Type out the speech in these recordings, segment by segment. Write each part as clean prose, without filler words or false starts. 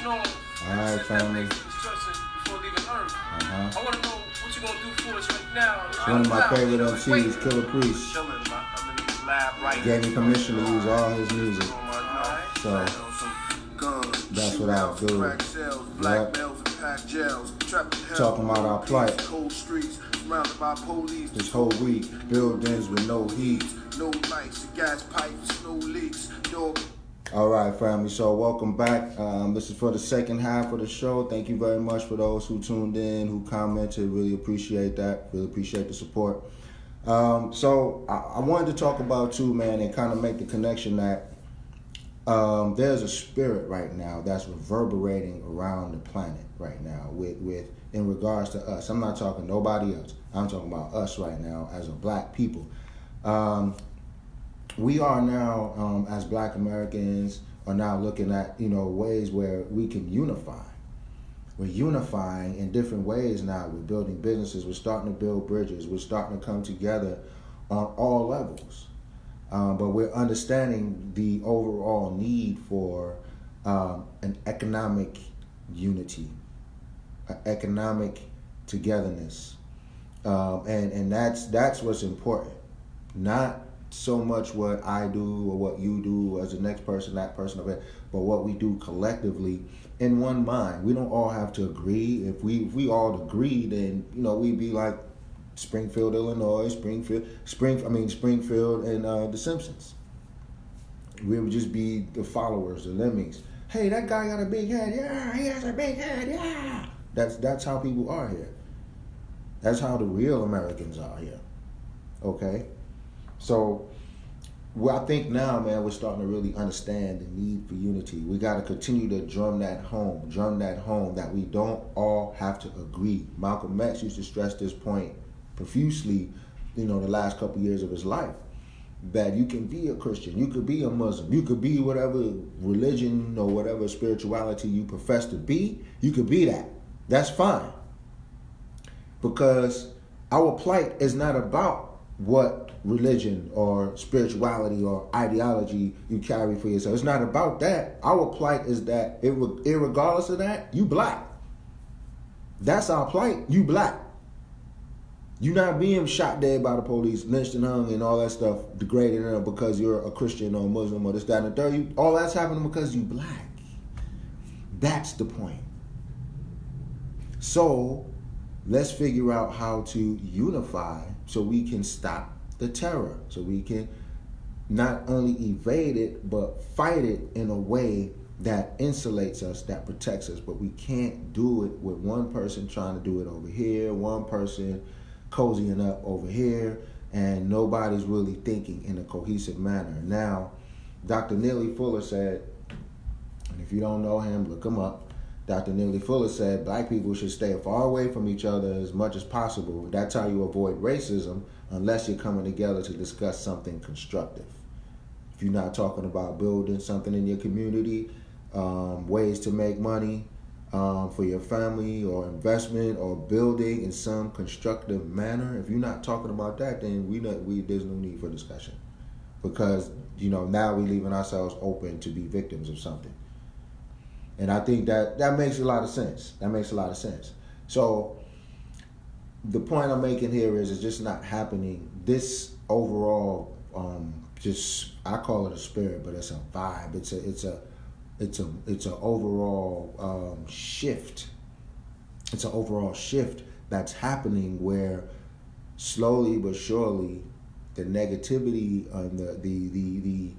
Alright, family. I want to know what you gonna do for us right now. One of my favorite MCs, Killer Priest, gave me permission to use all his music. So that's what I'll do. Yep. Talking about our plight. This whole week, buildings with no heat. No lights, gas pipes, no leaks. All right, family. So welcome back. This is for the second half of the show. Thank you very much for those who tuned in, who commented. Really appreciate that. Really appreciate the support. So I wanted to talk about too, man, and kind of make the connection that there's a spirit right now that's reverberating around the planet right now with in regards to us. I'm not talking nobody else. I'm talking about us right now as a black people. We are now, as black Americans, are now looking at, ways where we can unify. We're unifying in different ways now. We're building businesses. We're starting to build bridges. We're starting to come together on all levels. But we're understanding the overall need for an economic unity, an economic togetherness. And that's what's important. Not so much what I do or what you do as the next person, that person over there, but what we do collectively in one mind. We don't all have to agree. If we all agree, then we'd be like Springfield, Illinois, Springfield and The Simpsons. We would just be the followers, the lemmings. Hey, that guy got a big head. Yeah, he has a big head. Yeah. That's how people are here. That's how the real Americans are here. Okay? So, I think now, man, we're starting to really understand the need for unity. We got to continue to drum that home that we don't all have to agree. Malcolm X used to stress this point profusely, the last couple years of his life, that you can be a Christian, you could be a Muslim, you could be whatever religion or whatever spirituality you profess to be, you could be that. That's fine. Because our plight is not about what religion or spirituality or ideology you carry for yourself. It's not about that. Our plight is that, irregardless of that, you black. That's our plight. You black. You're not being shot dead by the police, lynched and hung and all that stuff, degraded because you're a Christian or a Muslim or this, that, and the third. All that's happening because you black. That's the point. So let's figure out how to unify so we can stop the terror, so we can not only evade it, but fight it in a way that insulates us, that protects us. But we can't do it with one person trying to do it over here, one person cozying up over here, and nobody's really thinking in a cohesive manner. Now, Dr. Neely Fuller said, and if you don't know him, look him up. Dr. Neely Fuller said black people should stay far away from each other as much as possible. That's how you avoid racism, unless you're coming together to discuss something constructive. If you're not talking about building something in your community, ways to make money for your family or investment or building in some constructive manner, if you're not talking about that, then there's no need for discussion. Because, now we're leaving ourselves open to be victims of something. And I think that makes a lot of sense. So the point I'm making here is it's just not happening. This overall, I call it a spirit, but it's a vibe. It's an overall shift. It's an overall shift that's happening where slowly but surely the negativity and the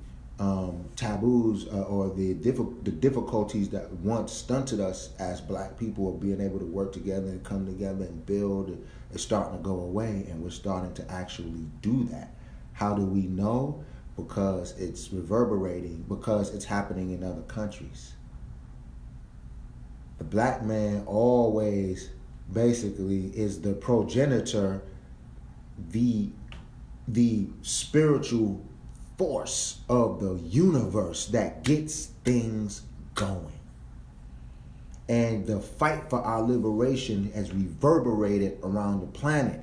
taboos or the difficulties that once stunted us as black people of being able to work together and come together and build is starting to go away, and we're starting to actually do that. How do we know? Because it's reverberating, because it's happening in other countries. The black man always basically is the progenitor, the spiritual force of the universe that gets things going. And the fight for our liberation has reverberated around the planet.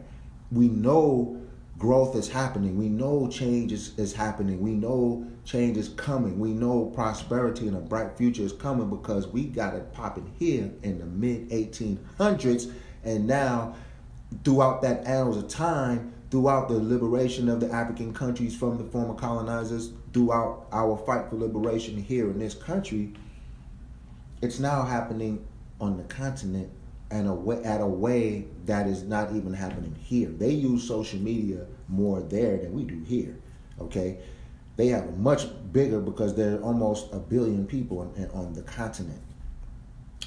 We know growth is happening. We know change is happening. We know Change is coming. We know prosperity and a bright future is coming because we got it popping here in the mid 1800s, and now throughout that annals of time, throughout the liberation of the African countries from the former colonizers, throughout our fight for liberation here in this country, it's now happening on the continent and at a way that is not even happening here. They use social media more there than we do here, okay? They have a much bigger, because there are almost 1 billion people on the continent,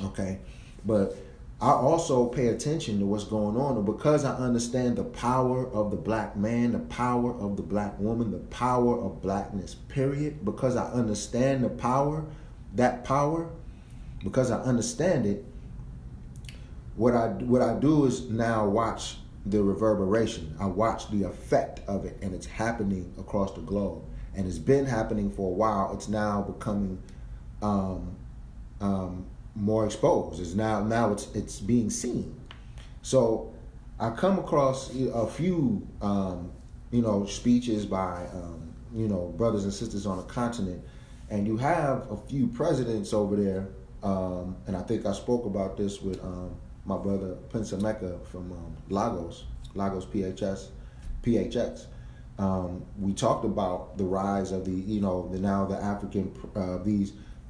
okay? But I also pay attention to what's going on, and because I understand the power of the black man, the power of the black woman, the power of blackness, period, because I understand the power, because I understand it, what I do is now watch the reverberation. I watch the effect of it, and it's happening across the globe. And it's been happening for a while. It's now becoming more exposed. It's being seen. So I come across a few speeches by brothers and sisters on the continent, and you have a few presidents over there. And I think I spoke about this with my brother Pensameka from Lagos PHX. We talked about the rise of the African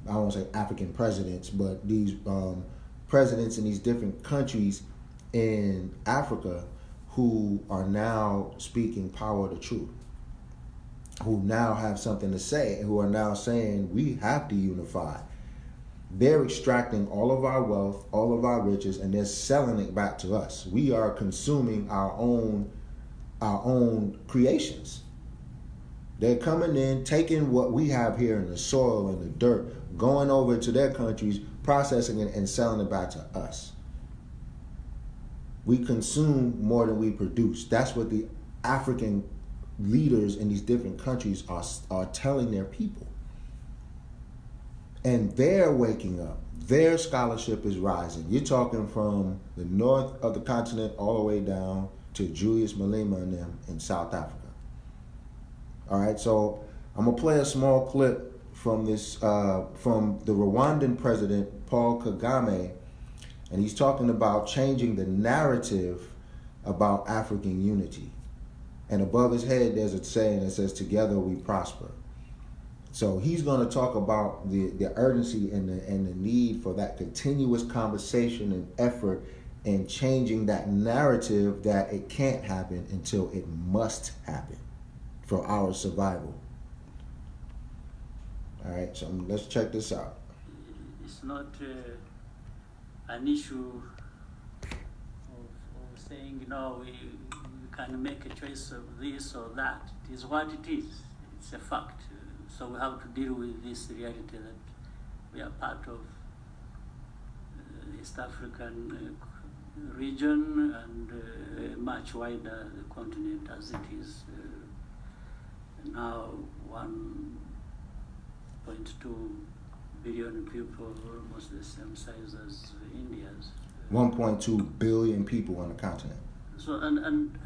I won't say African presidents, but these presidents in these different countries in Africa who are now speaking power to truth, who now have something to say, who are now saying we have to unify. They're extracting all of our wealth, all of our riches, and they're selling it back to us. We are consuming our own creations. They're coming in, taking what we have here in the soil and the dirt, going over to their countries, processing it, and selling it back to us. We consume more than we produce. That's what the African leaders in these different countries are telling their people. And they're waking up. Their scholarship is rising. You're talking from the north of the continent all the way down to Julius Malema and them in South Africa. All right, so I'm gonna play a small clip from this from the Rwandan president Paul Kagame, and he's talking about changing the narrative about African unity. And above his head, there's a saying that says, "Together we prosper." So he's going to talk about the urgency and the need for that continuous conversation and effort in changing that narrative that it can't happen until it must happen for our survival. All right, so let's check this out. It's not an issue of saying, we can make a choice of this or that. It is what it is. It's a fact. So we have to deal with this reality that we are part of the East African region and much wider the continent as it is now 1.2 billion people, almost the same size as India's. 1.2 billion people on the continent. So and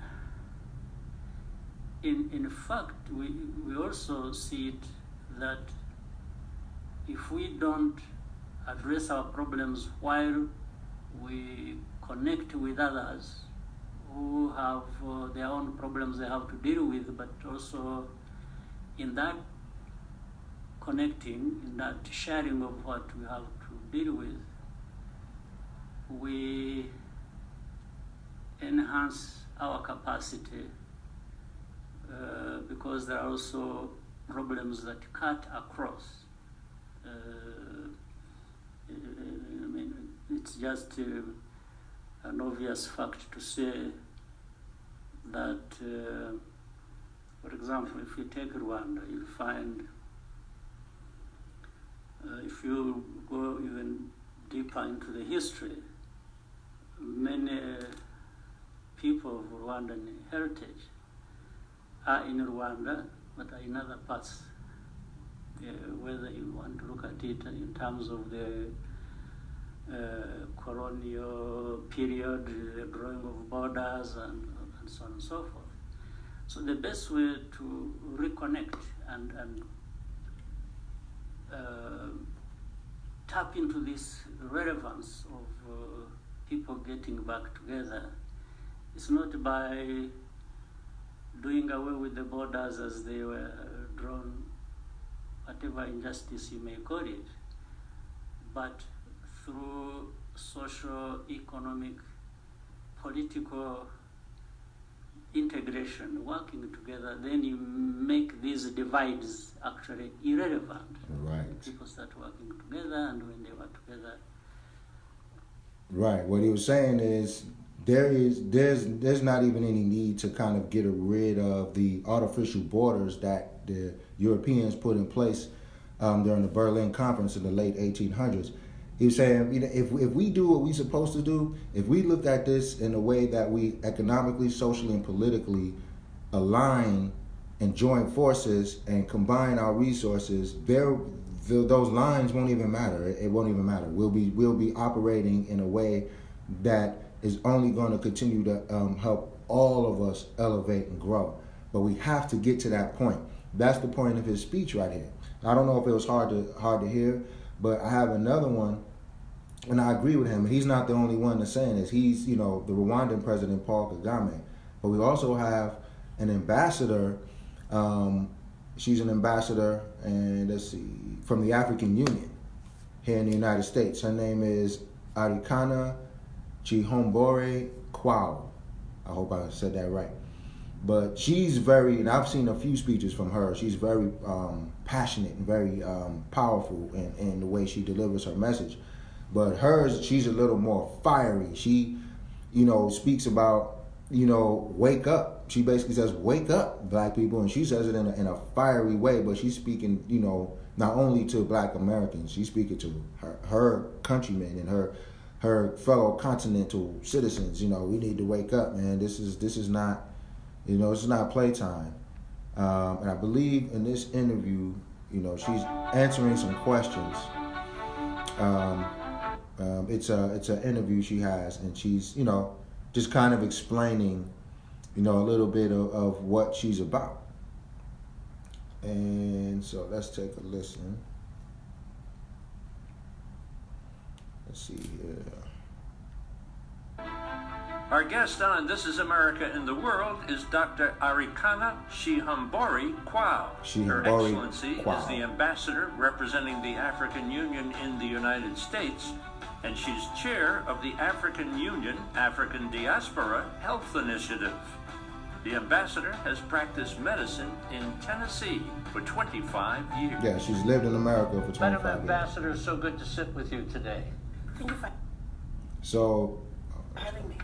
in fact, we also see it that if we don't address our problems while we connect with others who have their own problems they have to deal with, but also in that connecting, in that sharing of what we have to deal with, we enhance our capacity because there are also problems that cut across. It's just an obvious fact to say that, for example, if you take Rwanda, you'll find, if you go even deeper into the history, many people of Rwandan heritage are in Rwanda, but are in other parts, whether you want to look at it in terms of the colonial period, the drawing of borders, and so on and so forth. So the best way to reconnect and tap into this relevance of people getting back together. It's not by doing away with the borders as they were drawn, whatever injustice you may call it, but through social, economic, political integration, working together, then you make these divides actually irrelevant. Right. People start working together, and when they work together. Right. What he was saying is there's not even any need to kind of get rid of the artificial borders that the Europeans put in place during the Berlin Conference in the late 1800s. He was saying, you know, if we do what we're supposed to do, if we look at this in a way that we economically, socially, and politically align and join forces and combine our resources, those lines won't even matter. It won't even matter. We'll be operating in a way that is only going to continue to help all of us elevate and grow. But we have to get to that point. That's the point of his speech right here. I don't know if it was hard to hear, but I have another one, and I agree with him. He's not the only one that's saying this. He's, the Rwandan president, Paul Kagame. But we also have an ambassador. She's an ambassador, and let's see, from the African Union here in the United States. Her name is Arikana Chihombore Kwao. I hope I said that right. But she's and I've seen a few speeches from her. She's very passionate and very powerful in the way she delivers her message. But hers, she's a little more fiery. She, speaks about, wake up. She basically says, wake up, black people. And she says it in a fiery way, but she's speaking, not only to black Americans, she's speaking to her countrymen and her fellow continental citizens. We need to wake up, man. This is not, it's not playtime. And I believe in this interview, she's answering some questions. It's an interview she has, and she's, just kind of explaining, a little bit of what she's about. And so let's take a listen. Let's see here. Our guest on This is America in the World is Dr. Arikana Chihombori Kwao. Her Excellency is the ambassador representing the African Union in the United States, and she's chair of the African Union African Diaspora Health Initiative. The ambassador has practiced medicine in Tennessee for 25 years. Yeah, she's lived in America for 25 years. Madam Ambassador, so good to sit with you today. Thank you for having me.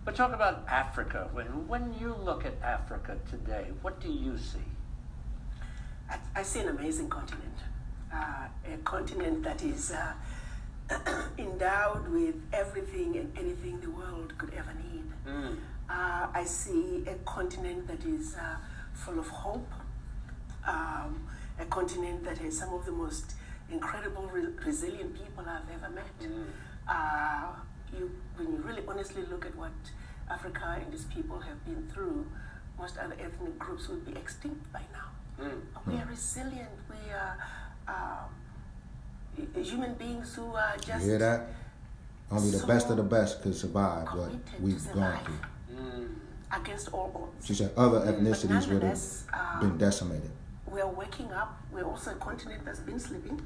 But talk about Africa. When you look at Africa today, what do you see? I see an amazing continent. A continent that is endowed with everything and anything the world could ever need. I see a continent that is full of hope, a continent that has some of the most incredible, resilient people I've ever met. When you really honestly look at what Africa and its people have been through, most other ethnic groups would be extinct by now. We are resilient. We are human beings who are just... You hear that? Only the best of the best could survive what we've gone through. Against all odds. She said other ethnicities would have been decimated. We are waking up. We're also a continent that's been sleeping.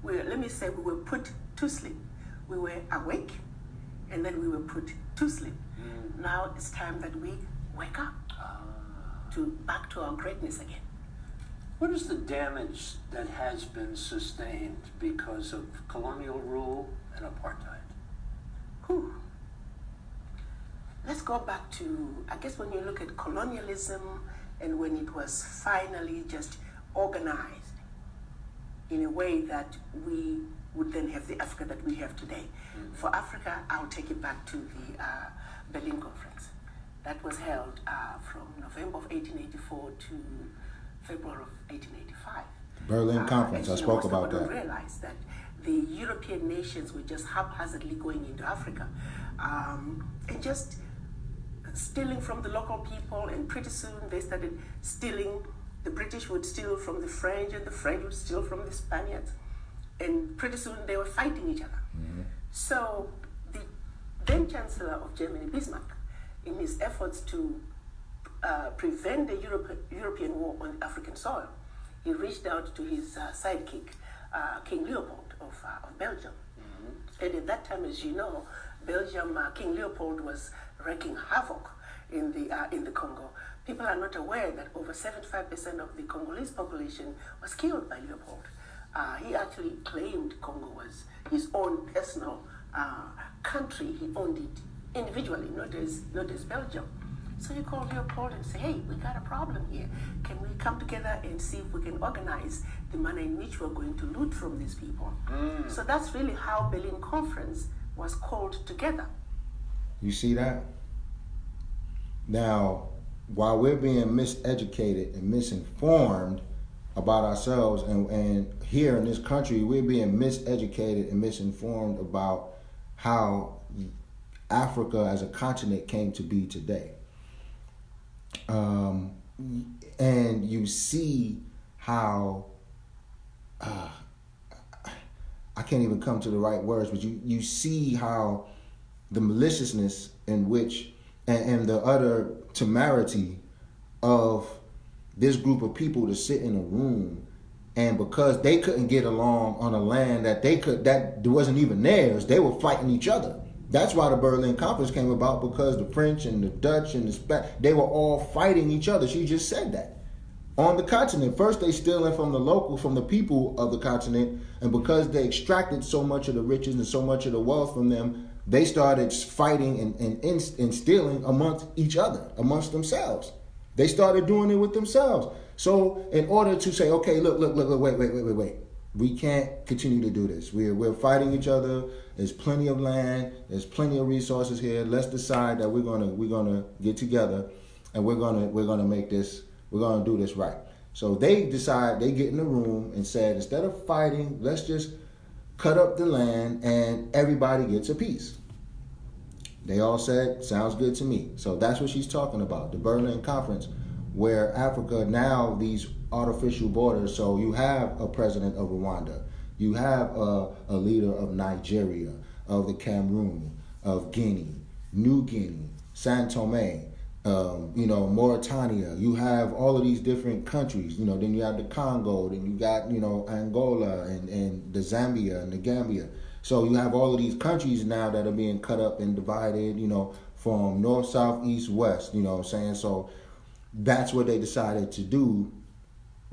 Let me say we were put to sleep. We were awake, and then we were put to sleep. Now it's time that we wake up back to our greatness again. What is the damage that has been sustained because of colonial rule and apartheid? Let's go back to, I guess, when you look at colonialism and when it was finally just organized in a way that we would then have the Africa that we have today. For Africa, I'll take it back to the Berlin Conference. That was held from November of 1884 to February of 1885. Berlin Conference, I spoke about that. Most people don't realize that the European nations were just haphazardly going into Africa and just stealing from the local people, and pretty soon they started stealing. The British would steal from the French, and the French would steal from the Spaniards. and pretty soon they were fighting each other. Mm-hmm. So the then Chancellor of Germany, Bismarck, in his efforts to prevent the European war on African soil, he reached out to his sidekick, King Leopold of Belgium. Mm-hmm. And at that time, as you know, Belgium, King Leopold was wreaking havoc in the Congo. People are not aware that over 75% of the Congolese population was killed by Leopold. He actually claimed Congo was his own personal country. He owned it individually, not as Belgium. So you call Leopold and say, hey, we got a problem here. Can we come together and see if we can organize the manner in which we're going to loot from these people? So that's really how Berlin Conference was called together. You see that? Now, while we're being miseducated and misinformed about ourselves, and here in this country, we're being miseducated and misinformed about how Africa as a continent came to be today. And you see how I can't even come to the right words, but you see how the maliciousness in which and the utter temerity of this group of people to sit in a room, and because they couldn't get along on a land that wasn't even theirs, they were fighting each other. That's why the Berlin Conference came about, because the French and the Dutch and the Spanish, they were all fighting each other. She just said that. On the continent, first they stealing from the people of the continent, and because they extracted so much of the riches and so much of the wealth from them, they started fighting and stealing amongst each other, amongst themselves. They started doing it with themselves. So in order to say, okay, look, wait. We can't continue to do this. We're fighting each other. There's plenty of land. There's plenty of resources here. Let's decide that we're gonna get together, and we're gonna make this. We're gonna do this right. So they decide. They get in the room and said, instead of fighting, let's just cut up the land and everybody gets a piece. They all said, sounds good to me. So that's what she's talking about, the Berlin Conference, where Africa now these artificial borders. So you have a president of Rwanda, you have a leader of Nigeria, of the Cameroon, of Guinea, New Guinea, San Tome, Mauritania. You have all of these different countries. Then you have the Congo, then you got Angola and the Zambia and the Gambia. So you have all of these countries now that are being cut up and divided, from north, south, east, west. You know what I'm saying? So that's what they decided to do,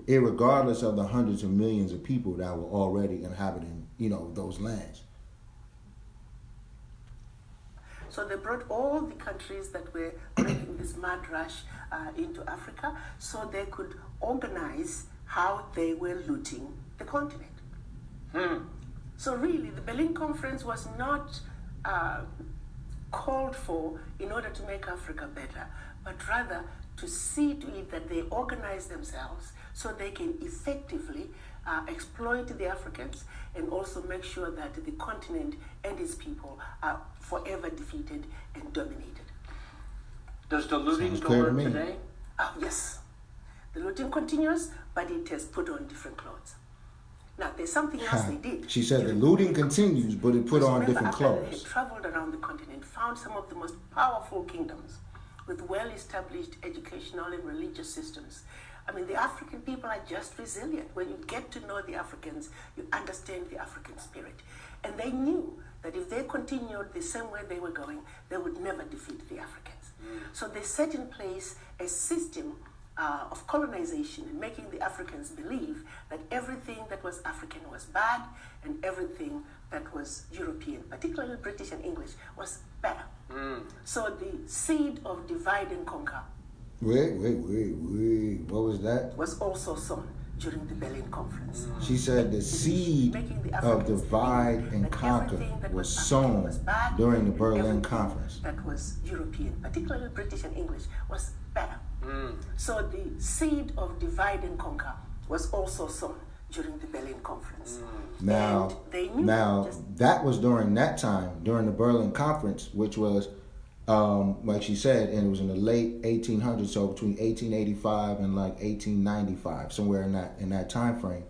irregardless of the hundreds of millions of people that were already inhabiting, those lands. So they brought all the countries that were making this mad rush into Africa so they could organize how they were looting the continent. So really, the Berlin Conference was not called for in order to make Africa better, but rather to see to it that they organize themselves so they can effectively exploit the Africans and also make sure that the continent and its people are forever defeated and dominated. Does the looting go on today? Yes. The looting continues, but it has put on different clothes. Now, there's something else they did. She said the looting continues, but it put on different clothes. They had traveled around the continent, found some of the most powerful kingdoms with well-established educational and religious systems. I mean, the African people are just resilient. When you get to know the Africans, you understand the African spirit. And they knew that if they continued the same way they were going, they would never defeat the Africans. So they set in place a system of colonization and making the Africans believe that everything that was African was bad and everything that was European, particularly British and English, was better. So the seed of divide and conquer Wait. What was that? was also sown during the Berlin Conference. She said the seed of divide and conquer was sown during the Berlin Conference. That was European, particularly British and English, was better. So the seed of divide and conquer was also sown during the Berlin Conference. Now, and they knew that was during that time, during the Berlin Conference, which was, like she said, and it was in the late 1800s, so between 1885 and like 1895, somewhere in that time frame.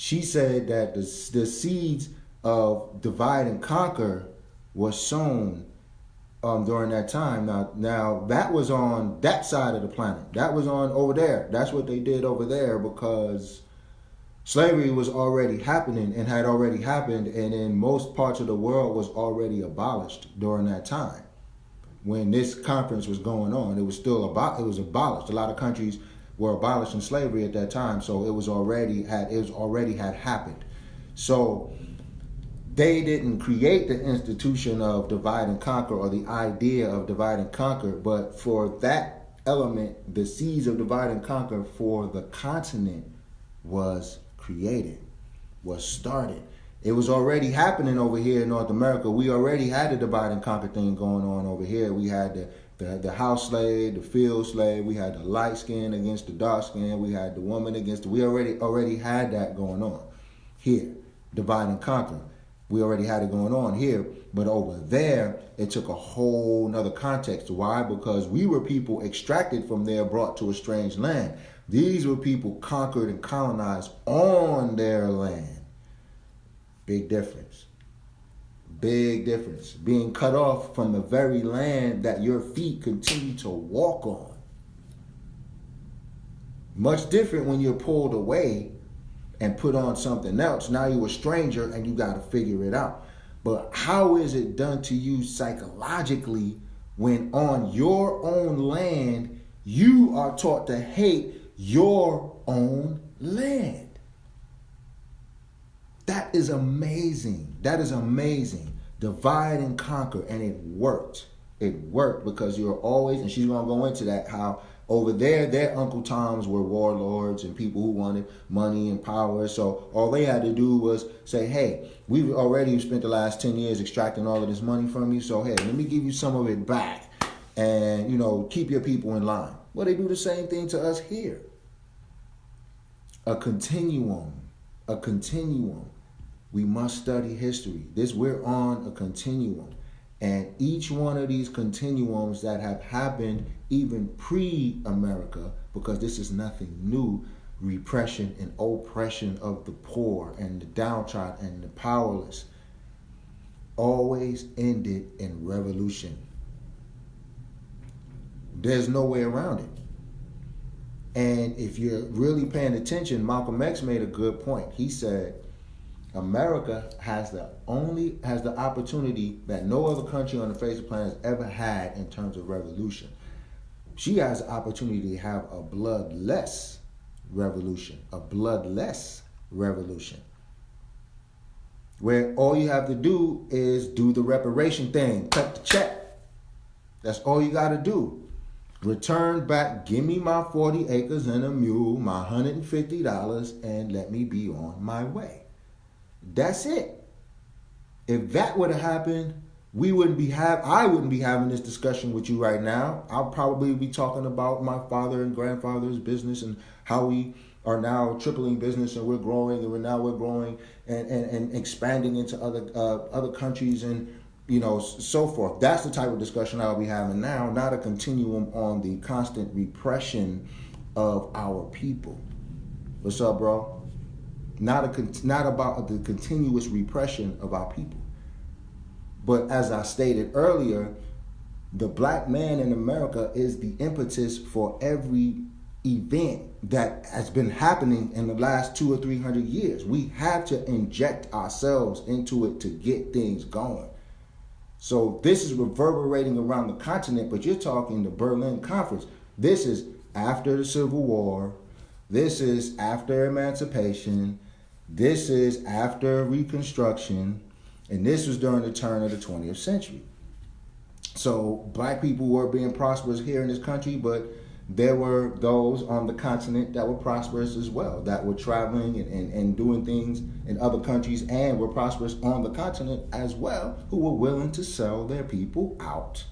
She said that the seeds of divide and conquer was sown during that time. Now that was on that side of the planet. That was on over there. That's what they did over there, because slavery was already happening and had already happened, and in most parts of the world was already abolished during that time. When this conference was going on, it was still abolished. A lot of countries were abolishing slavery at that time, so it was already had happened. So they didn't create the institution of divide and conquer, or the idea of divide and conquer, but for that element, the seeds of divide and conquer for the continent was created, was started. It was already happening over here in North America. We already had the divide and conquer thing going on over here. We had the house slave, the field slave. We had the light skin against the dark skin. We had the woman against we already had that going on here. Divide and conquer. We already had it going on here. But over there, it took a whole nother context. Why? Because we were people extracted from there, brought to a strange land. These were people conquered and colonized on their land. Big difference. Big difference. Being cut off from the very land that your feet continue to walk on. Much different when you're pulled away and put on something else. Now you're a stranger and you got to figure it out. But how is it done to you psychologically when on your own land you are taught to hate your own land? That is amazing. That is amazing. Divide and conquer. And it worked. It worked because you're always, and she's going to go into that, how over there, their Uncle Toms were warlords and people who wanted money and power. So all they had to do was say, hey, we've already spent the last 10 years extracting all of this money from you. So, hey, let me give you some of it back and, keep your people in line. Well, they do the same thing to us here. A continuum. We must study history. We're on a continuum. And each one of these continuums that have happened even pre-America, because this is nothing new, repression and oppression of the poor and the downtrodden and the powerless, always ended in revolution. There's no way around it. And if you're really paying attention, Malcolm X made a good point. He said, America has the opportunity that no other country on the face of the planet has ever had in terms of revolution. She has the opportunity to have a bloodless revolution, where all you have to do is do the reparation thing, cut the check. That's all you got to do. Return back, give me my 40 acres and a mule, my $150, and let me be on my way. That's it. If that would have happened, I wouldn't be having this discussion with you right now. I'll probably be talking about my father and grandfather's business and how we are now tripling business and we're growing and expanding into other countries and so forth. That's the type of discussion I'll be having now, not a continuum on the constant repression of our people. What's up, bro? Not about the continuous repression of our people. But as I stated earlier, the black man in America is the impetus for every event that has been happening in the last 200 or 300 years. We have to inject ourselves into it to get things going. So this is reverberating around the continent, but you're talking the Berlin Conference. This is after the Civil War. This is after emancipation. This is after Reconstruction. And this was during the turn of the 20th century. So black people were being prosperous here in this country, but there were those on the continent that were prosperous as well, that were traveling and doing things in other countries and were prosperous on the continent as well, who were willing to sell their people out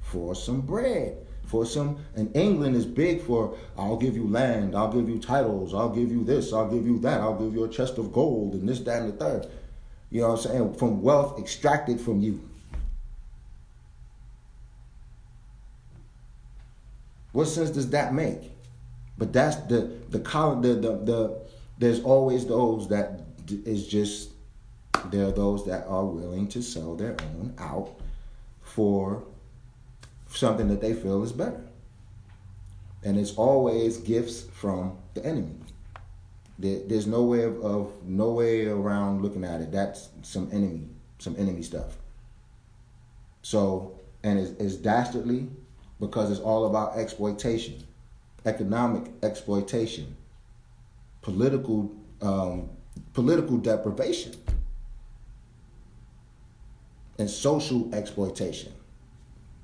for some bread. And England is big for, I'll give you land, I'll give you titles, I'll give you this, I'll give you that, I'll give you a chest of gold and this, that, and the third. You know what I'm saying? From wealth extracted from you. What sense does that make? But that's the there's always those that is just, there are those that are willing to sell their own out for something that they feel is better. And it's always gifts from the enemy. There's no way around looking at it. That's some enemy stuff. So, and it's dastardly because it's all about exploitation, economic exploitation, political deprivation, and social exploitation.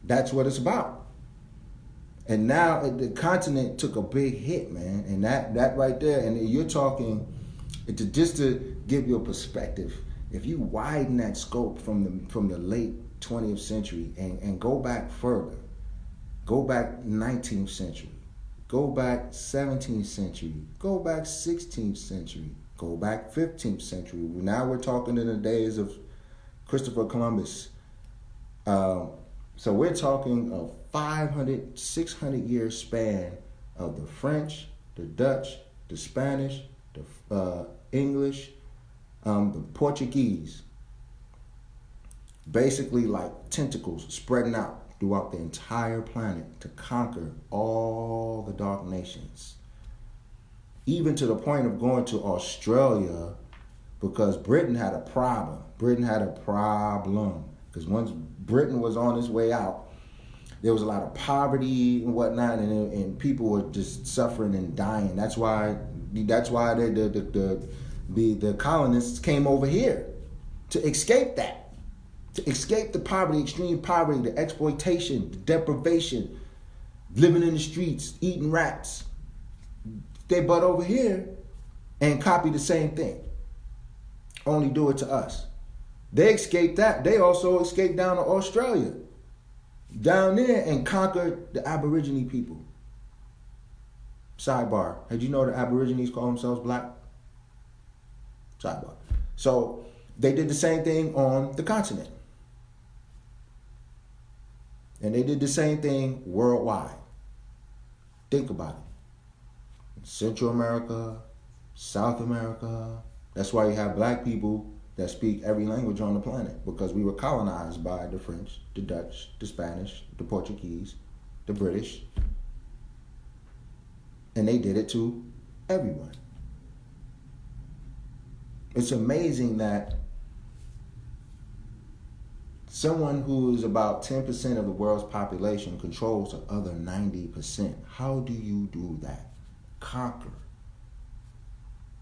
That's what it's about. And now the continent took a big hit, man. And that right there, and you're talking, just to give you a perspective, if you widen that scope from the late 20th century and go back further, go back 19th century, go back 17th century, go back 16th century, go back 15th century. Now we're talking in the days of Christopher Columbus. So we're talking a 500, 600 year span of the French, the Dutch, the Spanish, the English, the Portuguese, basically like tentacles spreading out throughout the entire planet to conquer all the dark nations. Even to the point of going to Australia, because Britain had a problem. Because once Britain was on its way out, there was a lot of poverty and whatnot, and people were just suffering and dying. That's why the colonists came over here to escape that, to escape the poverty, extreme poverty, the exploitation, the deprivation, living in the streets, eating rats. They butt over here and copy the same thing, only do it to us. They escaped that. They also escaped down to Australia, down there, and conquered the Aborigine people. Sidebar. Did you know the Aborigines call themselves black? Sidebar. So they did the same thing on the continent. And they did the same thing worldwide. Think about it. Central America, South America. That's why you have black people that speak every language on the planet, because we were colonized by the French, the Dutch, the Spanish, the Portuguese, the British. And they did it to everyone. It's amazing that someone who is about 10% of the world's population controls the other 90%. How do you do that? Conquer.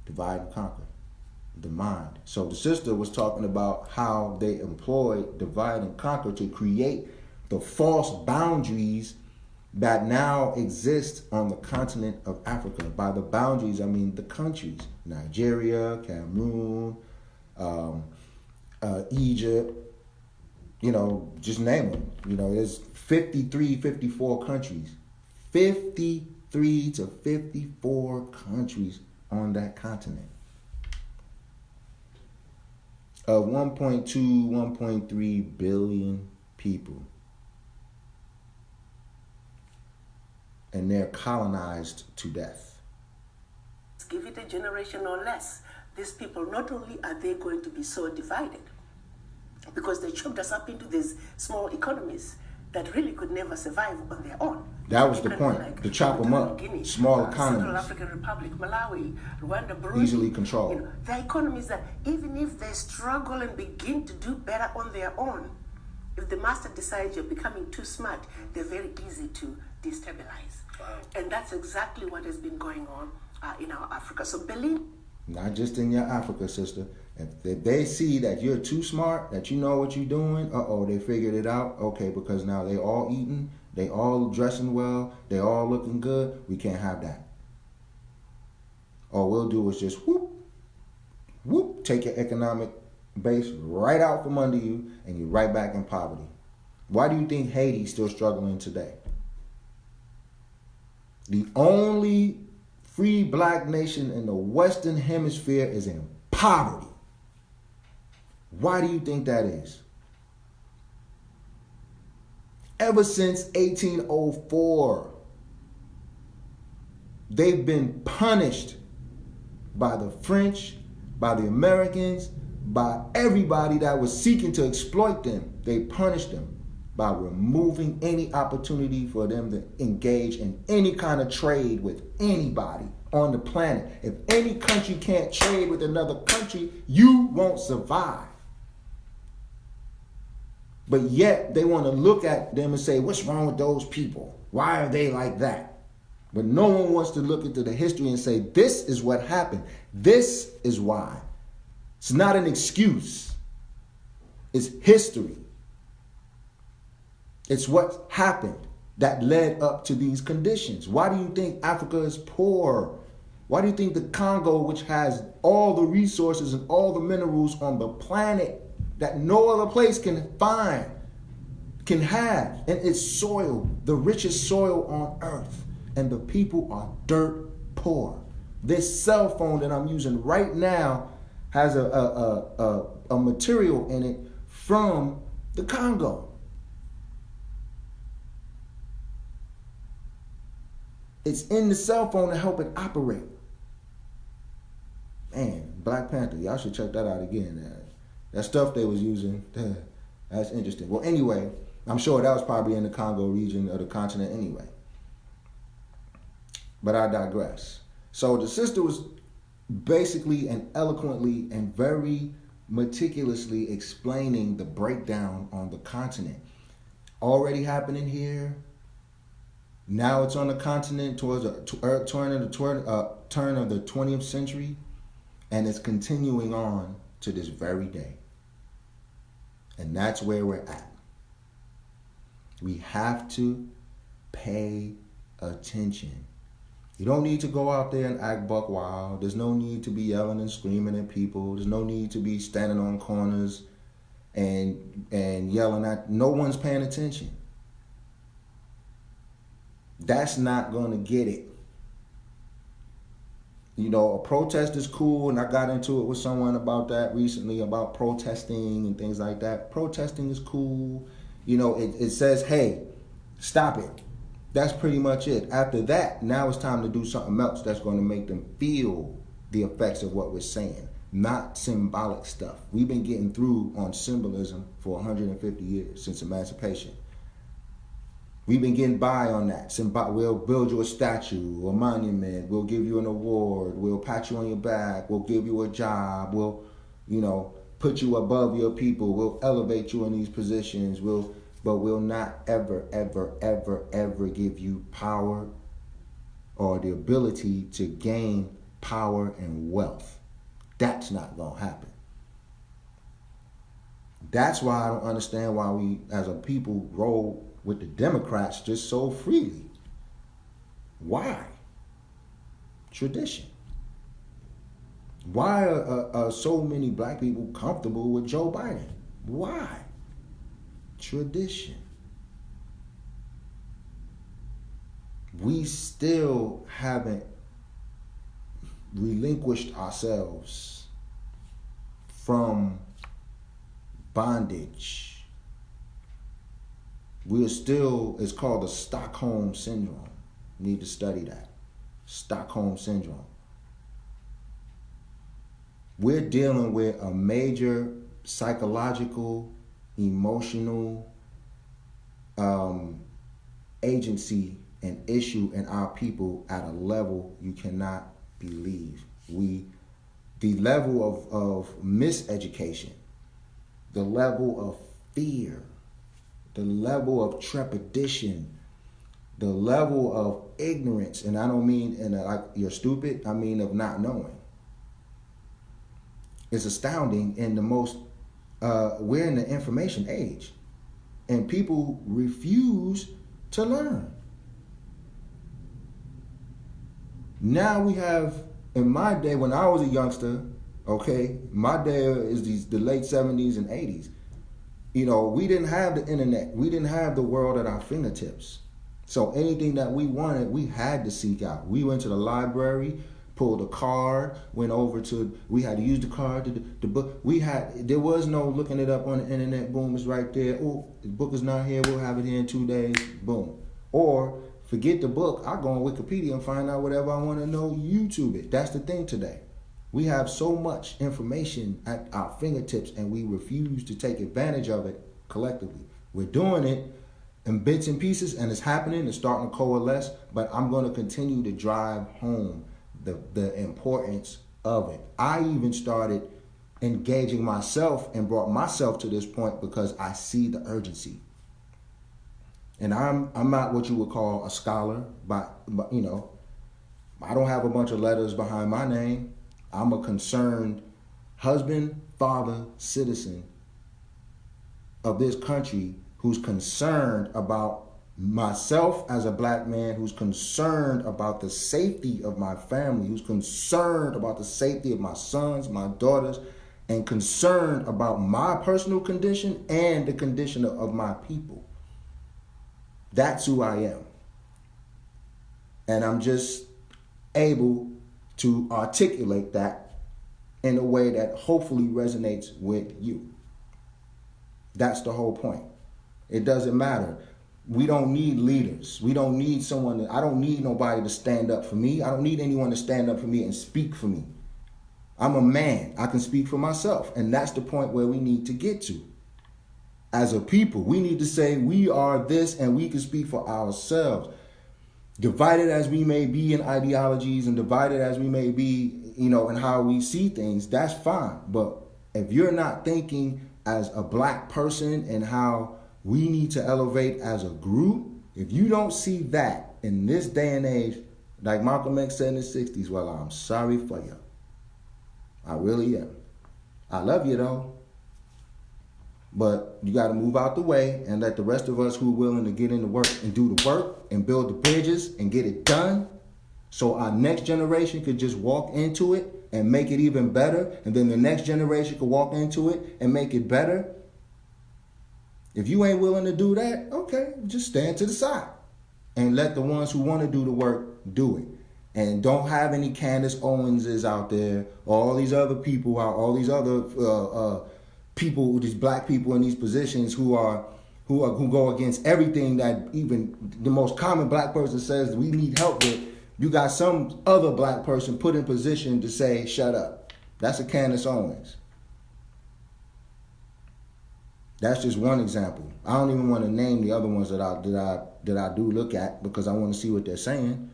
Divide and conquer. The mind. So the sister was talking about how they employed divide and conquer to create the false boundaries that now exist on the continent of Africa. By the boundaries, I mean the countries. Nigeria, Cameroon, Egypt, just name them. There's 53, 54 countries. 53 to 54 countries on that continent. Of 1.2, 1.3 billion people. And they're colonized to death. Give it a generation or less. These people, not only are they going to be so divided, because they chopped us up into these small economies that really could never survive on their own. That was the point, like to chop them up. Guinea, small economies. Central African Republic, Malawi, Rwanda, Burundi. Easily controlled. The economies that even if they struggle and begin to do better on their own, if the master decides you're becoming too smart, they're very easy to destabilize. Wow. And that's exactly what has been going on in our Africa. So believe. Not just in your Africa, sister. If they see that you're too smart, that you know what you're doing, they figured it out. Okay, because now they all eating, they all dressing well, they all looking good. We can't have that. All we'll do is just whoop, take your economic base right out from under you, and you're right back in poverty. Why do you think Haiti's still struggling today? The only free black nation in the Western Hemisphere is in poverty. Why do you think that is? Ever since 1804, they've been punished by the French, by the Americans, by everybody that was seeking to exploit them. They punished them by removing any opportunity for them to engage in any kind of trade with anybody on the planet. If any country can't trade with another country, you won't survive. But yet they want to look at them and say, what's wrong with those people? Why are they like that? But no one wants to look into the history and say, this is what happened. This is why. It's not an excuse. It's history. It's what happened that led up to these conditions. Why do you think Africa is poor? Why do you think the Congo, which has all the resources and all the minerals on the planet that no other place can find, can have, and its soil, the richest soil on earth, and the people are dirt poor? This cell phone that I'm using right now has a material in it from the Congo. It's in the cell phone to help it operate. Man, Black Panther, y'all should check that out again. That stuff they was using, that's interesting. Well, anyway, I'm sure that was probably in the Congo region of the continent anyway. But I digress. So the sister was basically and eloquently and very meticulously explaining the breakdown on the continent. Already happening here. Now it's on the continent towards the turn of the 20th century, and it's continuing on to this very day. And that's where we're at. We have to pay attention. You don't need to go out there and act buck wild. There's no need to be yelling and screaming at people. There's no need to be standing on corners and yelling at. No one's paying attention. That's not going to get it. You know, a protest is cool, and I got into it with someone about that recently, about protesting and things like that. Protesting is cool. You know, it says, hey, stop it. That's pretty much it. After that, now it's time to do something else that's going to make them feel the effects of what we're saying, not symbolic stuff. We've been getting through on symbolism for 150 years since emancipation. We've been getting by on that. We'll build you a statue, a monument. We'll give you an award. We'll pat you on your back. We'll give you a job. We'll, put you above your people. We'll elevate you in these positions. But we'll not ever, ever, ever, ever give you power or the ability to gain power and wealth. That's not going to happen. That's why I don't understand why we, as a people, roll with the Democrats just so freely. Why? Tradition. Why are so many black people comfortable with Joe Biden? Why? Tradition. We still haven't relinquished ourselves from bondage. We are still, it's called the Stockholm Syndrome. You need to study that. Stockholm Syndrome. We're dealing with a major psychological, emotional agency and issue in our people at a level you cannot believe. The level of miseducation, the level of fear, the level of trepidation, the level of ignorance, and I don't mean like you're stupid, I mean of not knowing. It's astounding. And the most, we're in the information age, and people refuse to learn. Now we have, in my day when I was a youngster, okay, my day is the late 70s and 80s. We didn't have the internet. We didn't have the world at our fingertips. So anything that we wanted, we had to seek out. We went to the library, pulled a card, we had to use the card, the book. There was no looking it up on the internet, boom, it's right there. Oh, the book is not here, we'll have it here in 2 days, boom. Or forget the book, I go on Wikipedia and find out whatever I want to know, YouTube it. That's the thing today. We have so much information at our fingertips and we refuse to take advantage of it collectively. We're doing it in bits and pieces and it's happening, it's starting to coalesce, but I'm going to continue to drive home the importance of it. I even started engaging myself and brought myself to this point because I see the urgency. And I'm not what you would call a scholar, but you know, I don't have a bunch of letters behind my name. I'm a concerned husband, father, citizen of this country who's concerned about myself as a black man, who's concerned about the safety of my family, who's concerned about the safety of my sons, my daughters, and concerned about my personal condition and the condition of my people. That's who I am. And I'm just able to articulate that in a way that hopefully resonates with you. That's the whole point. It doesn't matter. We don't need leaders. We don't need someone. I don't need nobody to stand up for me. I don't need anyone to stand up for me and speak for me. I'm a man. I can speak for myself. And that's the point where we need to get to. As a people, we need to say we are this and we can speak for ourselves. Divided as we may be in ideologies and divided as we may be, you know, in how we see things, that's fine. But if you're not thinking as a black person and how we need to elevate as a group, if you don't see that in this day and age, like Malcolm X said in the 60s, well, I'm sorry for you. I really am. I love you though. But you got to move out the way and let the rest of us who are willing to get into work and do the work and build the bridges and get it done so our next generation could just walk into it and make it even better. And then the next generation could walk into it and make it better. If you ain't willing to do that, okay, just stand to the side and let the ones who want to do the work do it. And don't have any Candace Owenses out there, or all these other people, all these other people, these black people in these positions who go against everything that even the most common black person says we need help with. You got some other black person put in position to say, shut up. That's a Candace Owens. That's just one example. I don't even want to name the other ones that I do look at because I want to see what they're saying.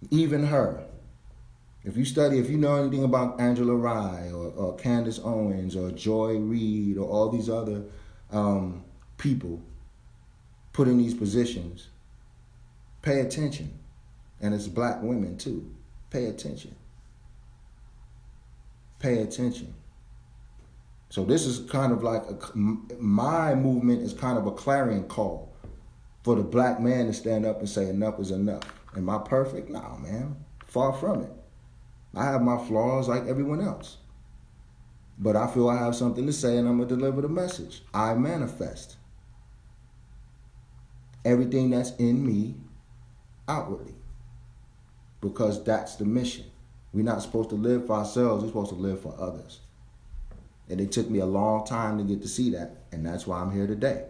Even her. If you know anything about Angela Rye or Candace Owens or Joy Reid or all these other people put in these positions, pay attention. And it's black women too. Pay attention. Pay attention. So this is kind of like my movement is kind of a clarion call for the black man to stand up and say enough is enough. Am I perfect? No, man. Far from it. I have my flaws like everyone else. But I feel I have something to say and I'm going to deliver the message. I manifest everything that's in me outwardly. Because that's the mission. We're not supposed to live for ourselves. We're supposed to live for others. And it took me a long time to get to see that. And that's why I'm here today.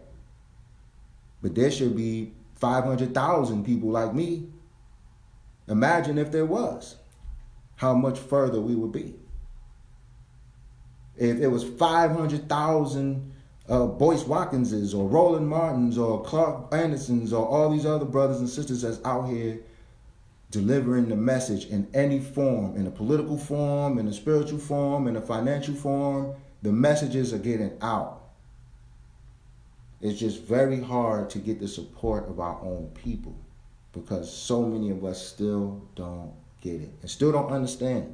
But there should be 500,000 people like me. Imagine if there was. How much further we would be. If it was 500,000 Boyce Watkinses or Roland Martins or Clark Andersons or all these other brothers and sisters that's out here delivering the message in any form, in a political form, in a spiritual form, in a financial form, the messages are getting out. It's just very hard to get the support of our own people because so many of us still don't get it and still don't understand it.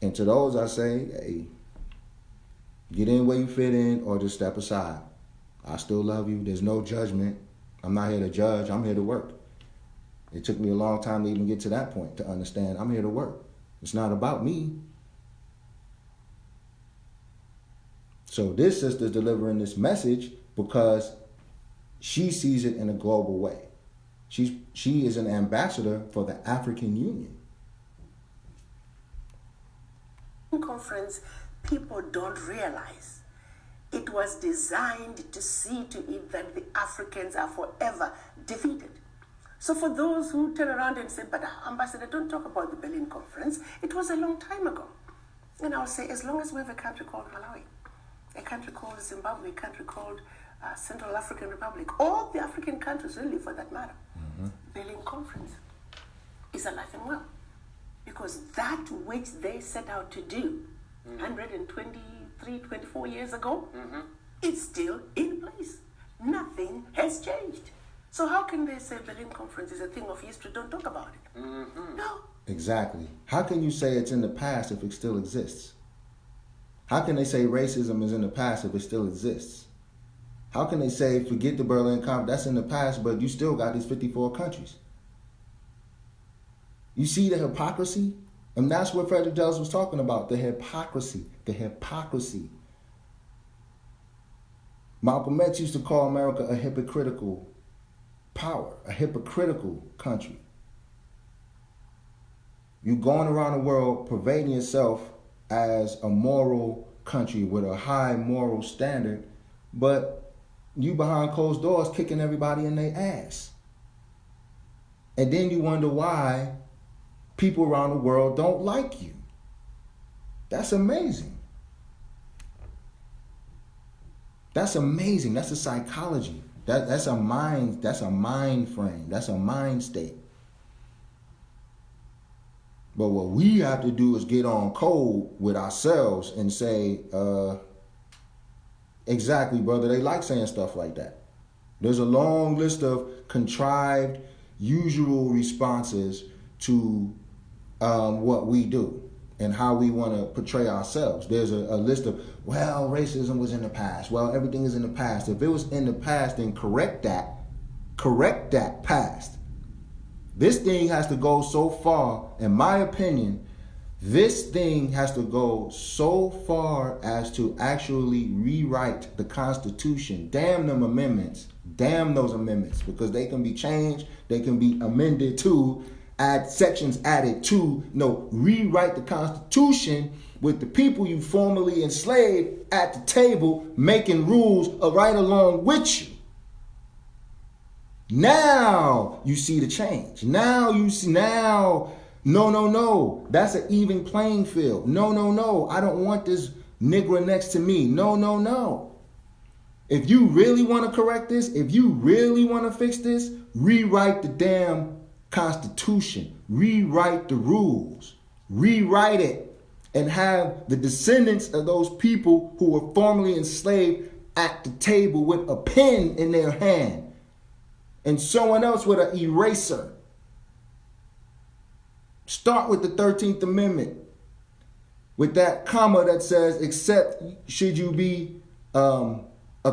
And to those I say, hey, get in where you fit in or just step aside. I still love you. There's no judgment. I'm not here to judge. I'm here to work. It took me a long time to even get to that point to understand I'm here to work. It's not about me. So this sister's delivering this message because she sees it in a global way. She is an ambassador for the African Union. Conference, people don't realize it was designed to see to it that the Africans are forever defeated. So for those who turn around and say, but Ambassador, don't talk about the Berlin Conference, it was a long time ago. And I'll say, as long as we have a country called Malawi, a country called Zimbabwe, a country called Central African Republic, all the African countries really for that matter, Berlin Conference is alive and well. Because that which they set out to do 123, 24 years ago, it's still in place. Nothing has changed. So how can they say Berlin Conference is a thing of history? Don't talk about it. No. Exactly. How can you say it's in the past if it still exists? How can they say racism is in the past if it still exists? How can they say forget the Berlin Conference, that's in the past, but you still got these 54 countries? You see the hypocrisy? And that's what Frederick Douglass was talking about, the hypocrisy, the hypocrisy. Malcolm X used to call America a hypocritical power, a hypocritical country. You going around the world pervading yourself as a moral country with a high moral standard, but you behind closed doors kicking everybody in their ass. And then you wonder why people around the world don't like you. That's amazing. That's amazing. That's a psychology. That's a mind frame. That's a mind state. But what we have to do is get on code with ourselves and say, exactly, brother, they like saying stuff like that. There's a long list of contrived, usual responses to what we do and how we want to portray ourselves. There's a list of, well, racism was in the past. Well, everything is in the past. If it was in the past, then correct that past. This thing has to go so far, in my opinion, this thing has to go so far as to actually rewrite the Constitution. Damn them amendments. Damn those amendments, because they can be changed. They can be amended to, add sections added to. No, rewrite the Constitution with the people you formerly enslaved at the table, making rules right along with you. Now you see the change. Now, no. That's an even playing field. No. I don't want this nigger next to me. No. If you really want to correct this, if you really want to fix this, rewrite the damn Constitution. Rewrite the rules. Rewrite it. And have the descendants of those people who were formerly enslaved at the table with a pen in their hand. And someone else with an eraser. Start with the 13th Amendment. With that comma that says, except should you be a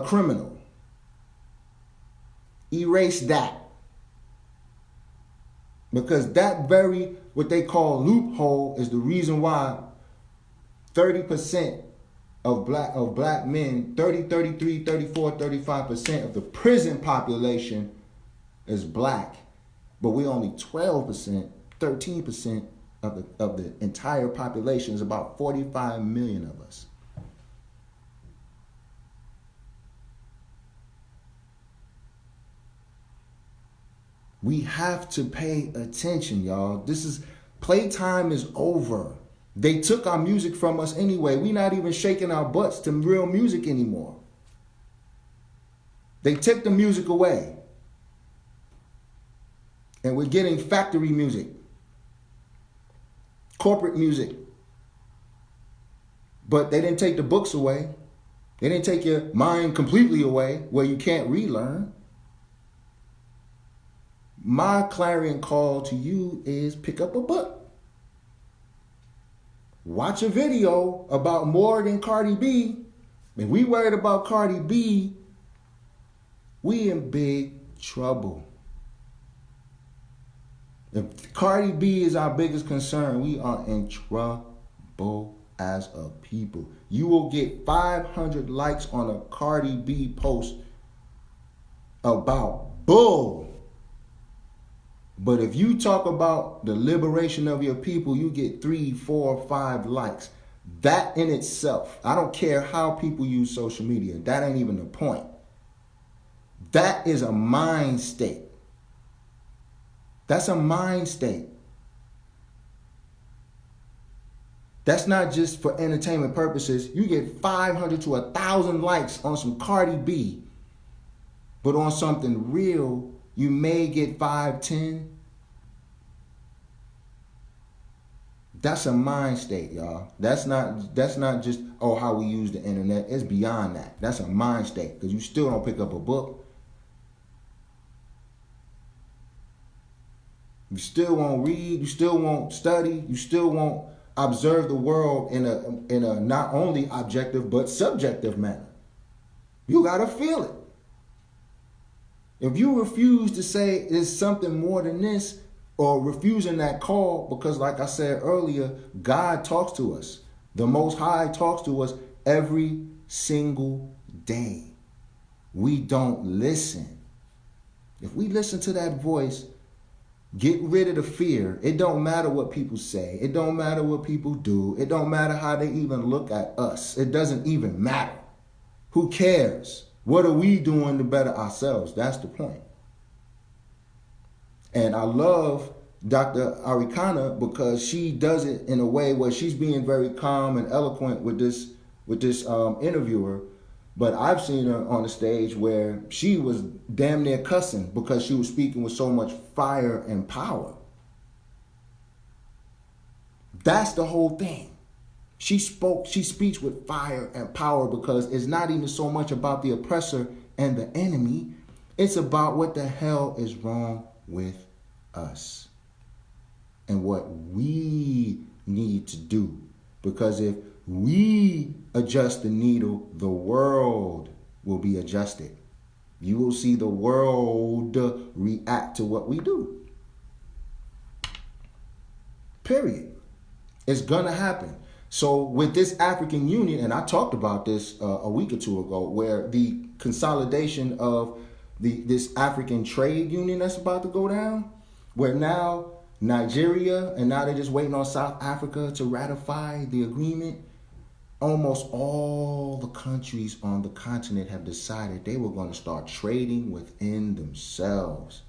criminal. Erase that. Because that very, what they call loophole, is the reason why 30% of black men, 30, 33, 34, 35% of the prison population is black, but we only 12%, 13% of the entire population is about 45 million of us. We have to pay attention, y'all. Playtime is over. They took our music from us anyway. We're not even shaking our butts to real music anymore. They took the music away. And we're getting factory music, corporate music. But they didn't take the books away. They didn't take your mind completely away where you can't relearn. My clarion call to you is pick up a book. Watch a video about more than Cardi B. If we worried about Cardi B, we in big trouble. If Cardi B is our biggest concern, we are in trouble as a people. You will get 500 likes on a Cardi B post about bull. But if you talk about the liberation of your people, you get 3, 4, 5 likes. That in itself, I don't care how people use social media. That ain't even the point. That is a mind state. That's a mind state. That's not just for entertainment purposes. You get 500 to 1,000 likes on some Cardi B, but on something real, you may get 5, 10. That's a mind state, y'all. That's not just, oh, how we use the internet. It's beyond that. That's a mind state, because you still don't pick up a book. You still won't read. You still won't study. You still won't observe the world in a not only objective but subjective manner. You gotta feel it. If you refuse to say there's something more than this, or refusing that call, because like I said earlier, God talks to us. The Most High talks to us every single day. We don't listen. If we listen to that voice, get rid of the fear. It don't matter what people say. It don't matter what people do. It don't matter how they even look at us. It doesn't even matter. Who cares? What are we doing to better ourselves? That's the point. And I love Dr. Arikana because she does it in a way where she's being very calm and eloquent with this interviewer. But I've seen her on the stage where she was damn near cussing because she was speaking with so much fire and power. That's the whole thing. She speaks with fire and power because it's not even so much about the oppressor and the enemy. It's about what the hell is wrong with us and what we need to do. Because if we adjust the needle, the world will be adjusted. You will see the world react to what we do. Period. It's gonna happen. So with this African Union, and I talked about this a week or two ago, where the consolidation of this African trade union that's about to go down, where now Nigeria, and now they're just waiting on South Africa to ratify the agreement. Almost all the countries on the continent have decided they were going to start trading within themselves.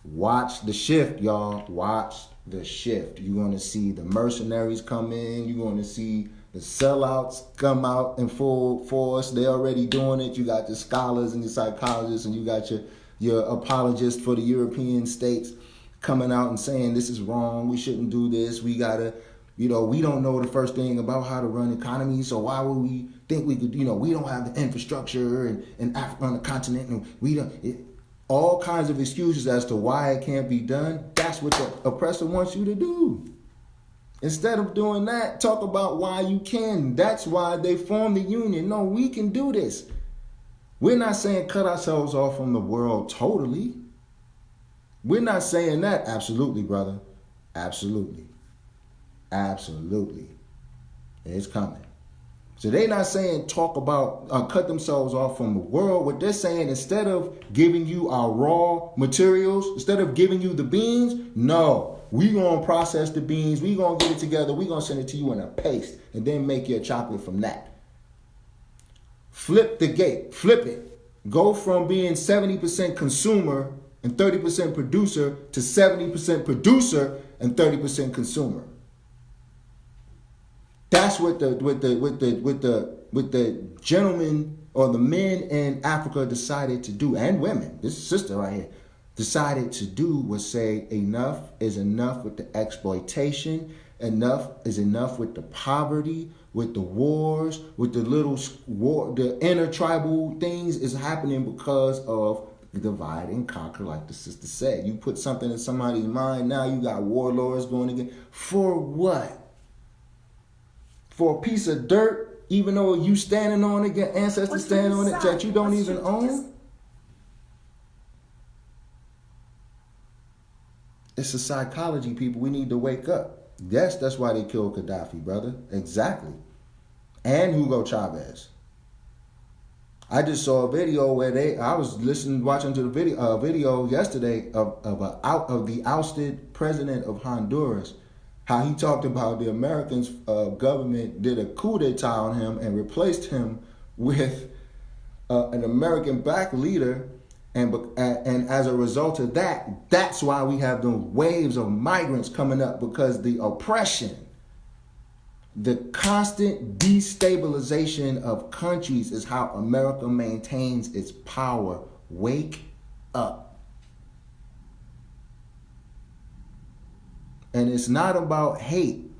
Watch the shift, y'all. Watch the shift. You're going to see the mercenaries come in. You're going to see the sellouts come out in full force. They're already doing it. You got the scholars and the psychologists, and you got your apologists for the European states coming out and saying this is wrong. We shouldn't do this. We gotta, we don't know the first thing about how to run economies. So why would we think we could, we don't have the infrastructure and Africa on the continent, and we don't. All kinds of excuses as to why it can't be done. That's what the oppressor wants you to do. Instead of doing that, talk about why you can. That's why they formed the union. No, we can do this. We're not saying cut ourselves off from the world totally. We're not saying that. Absolutely, brother. Absolutely. Absolutely. It's coming. So they're not saying talk about cut themselves off from the world. What they're saying, instead of giving you our raw materials, instead of giving you the beans, no, we gonna process the beans. We gonna get it together. We gonna send it to you in a paste and then make your chocolate from that. Flip the gate. Flip it. Go from being 70% consumer and 30% producer to 70% producer and 30% consumer. That's what the gentlemen or the men in Africa decided to do, and women. This sister right here decided to do was say enough is enough with the exploitation. Enough is enough with the poverty, with the wars, with the intertribal things is happening because of divide and conquer, like the sister said. You put something in somebody's mind, now you got warlords going again. For what? For a piece of dirt, even though you standing on it, your ancestors standing on it, that you don't even own? It's a psychology, people. We need to wake up. Yes, that's why they killed Gaddafi, brother. Exactly. And Hugo Chavez. I just saw a video where I was watching to the video yesterday of the ousted president of Honduras. How he talked about the Americans government did a coup d'etat on him and replaced him with an American black leader And as a result of that, that's why we have the waves of migrants coming up, because the oppression, the constant destabilization of countries is how America maintains its power. Wake up. And it's not about hate.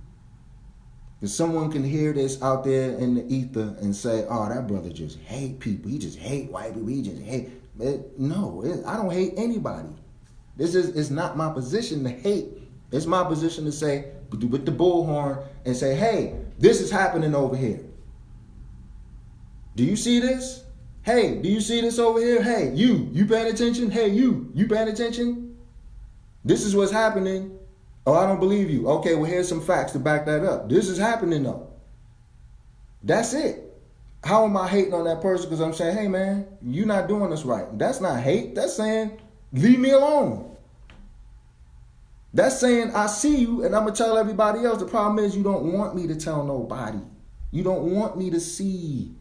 Because someone can hear this out there in the ether and say, oh, that brother just hate people. He just hate white people. He just hate. No, I don't hate anybody. It's not my position to hate. It's my position to say, with the bullhorn, and say, hey, this is happening over here. Do you see this? Hey, do you see this over here? Hey, you paying attention? Hey, you paying attention? This is what's happening. Oh, I don't believe you. Okay, well, here's some facts to back that up. This is happening though. That's it. How am I hating on that person? Because I'm saying, hey man, you're not doing this right. That's not hate. That's saying, leave me alone. That's saying, I see you and I'm going to tell everybody else. The problem is you don't want me to tell nobody. You don't want me to see.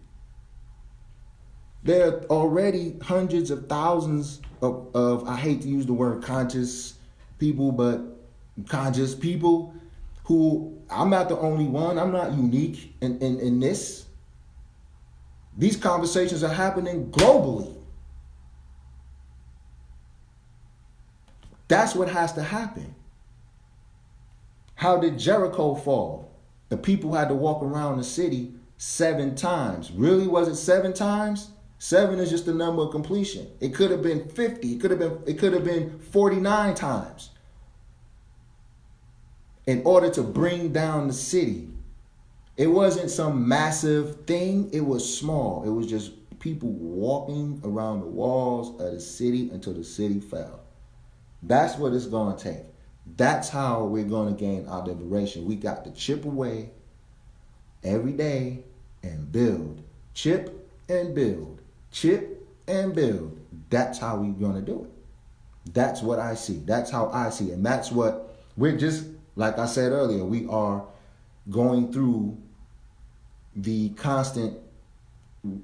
There are already hundreds of thousands of I hate to use the word conscious people, but conscious people who, I'm not the only one. I'm not unique in this. These conversations are happening globally. That's what has to happen. How did Jericho fall? The people had to walk around the city 7 times. Really, was it 7 times? 7 is just the number of completion. It could have been 50. It could have been 49 times. In order to bring down the city. It wasn't some massive thing. It was small. It was just people walking around the walls of the city until the city fell. That's what it's going to take. That's how we're going to gain our liberation. We got to chip away every day and build. Chip and build. Chip and build. That's how we're going to do it. That's what I see. That's how I see it. And that's what we're just, like I said earlier, we are going through the constant,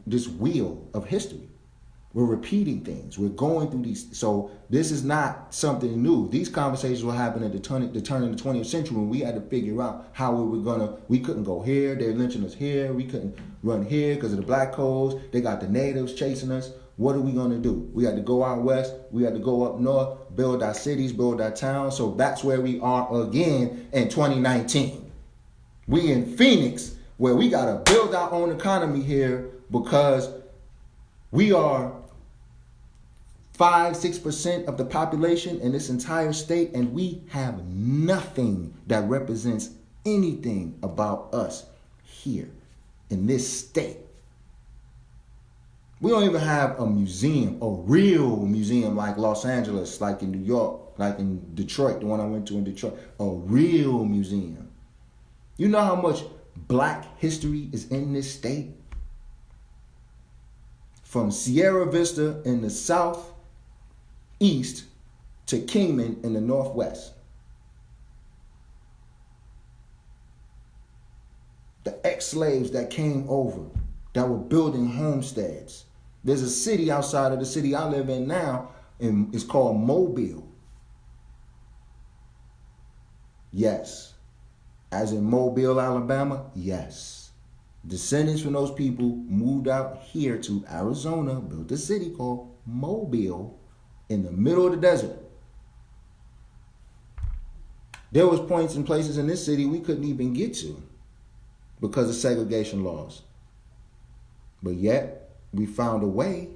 this wheel of history. We're repeating things. We're going through these. So this is not something new. These conversations were happening at the turn of the 20th century when we had to figure out how we couldn't go here. They're lynching us here. We couldn't run here because of the black codes. They got the natives chasing us. What are we going to do? We had to go out west. We had to go up north, build our cities, build our towns. So that's where we are again in 2019. We in Phoenix, where we got to build our own economy here because we are 5-6% of the population in this entire state, and we have nothing that represents anything about us here in this state. We don't even have a museum, a real museum like Los Angeles, like in New York, like in Detroit, the one I went to in Detroit, a real museum. You know how much black history is in this state? From Sierra Vista in the southeast to Kingman in the northwest. The ex-slaves that came over, that were building homesteads. There's a city outside of the city I live in now, and it's called Mobile. Yes. As in Mobile, Alabama? Yes. Descendants from those people moved out here to Arizona, built a city called Mobile in the middle of the desert. There was points and places in this city we couldn't even get to because of segregation laws. But yet, we found a way.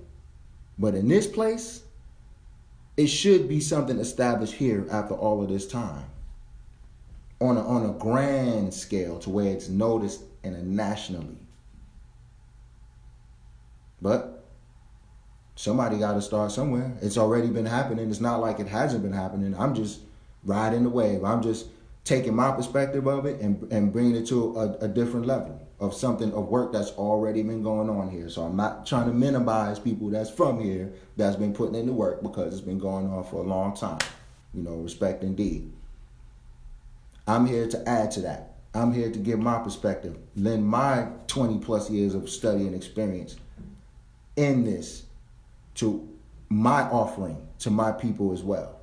But in this place, it should be something established here after all of this time. On a grand scale to where it's noticed internationally. But somebody got to start somewhere. It's already been happening. It's not like it hasn't been happening. I'm just riding the wave. I'm just taking my perspective of it and bringing it to a different level of something, of work that's already been going on here. So I'm not trying to minimize people that's from here that's been putting in the work, because it's been going on for a long time. You know, respect indeed. I'm here to add to that. I'm here to give my perspective, lend my 20 plus years of study and experience in this to my offering to my people as well.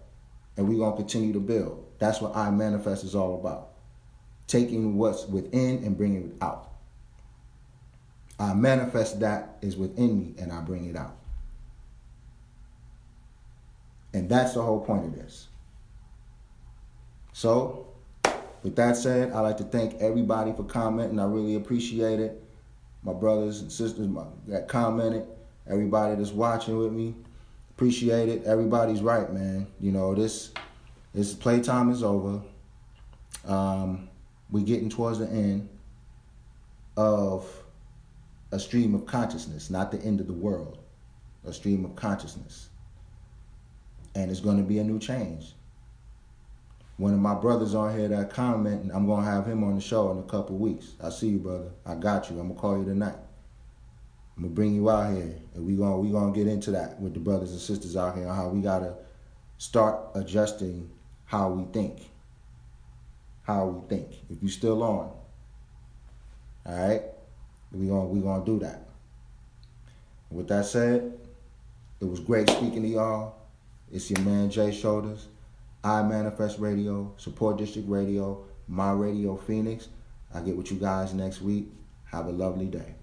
And we're going to continue to build. That's what I Manifest is all about. Taking what's within and bringing it out. I manifest that is within me and I bring it out. And that's the whole point of this. So, with that said, I'd like to thank everybody for commenting. I really appreciate it. My brothers and sisters that commented, everybody that's watching with me, appreciate it. Everybody's right, man. You know, this playtime is over. We're getting towards the end of a stream of consciousness, not the end of the world. A stream of consciousness. And it's going to be a new change. One of my brothers on here that commenting, I'm going to have him on the show in a couple of weeks. I see you, brother. I got you. I'm going to call you tonight. I'm going to bring you out here. And we gonna get into that with the brothers and sisters out here on how we got to start adjusting how we think. How we think. If you still on. All right? We gonna do that. With that said, it was great speaking to y'all. It's your man Jay Shoulders, I Manifest Radio, Support District Radio, My Radio Phoenix. I'll get with you guys next week. Have a lovely day.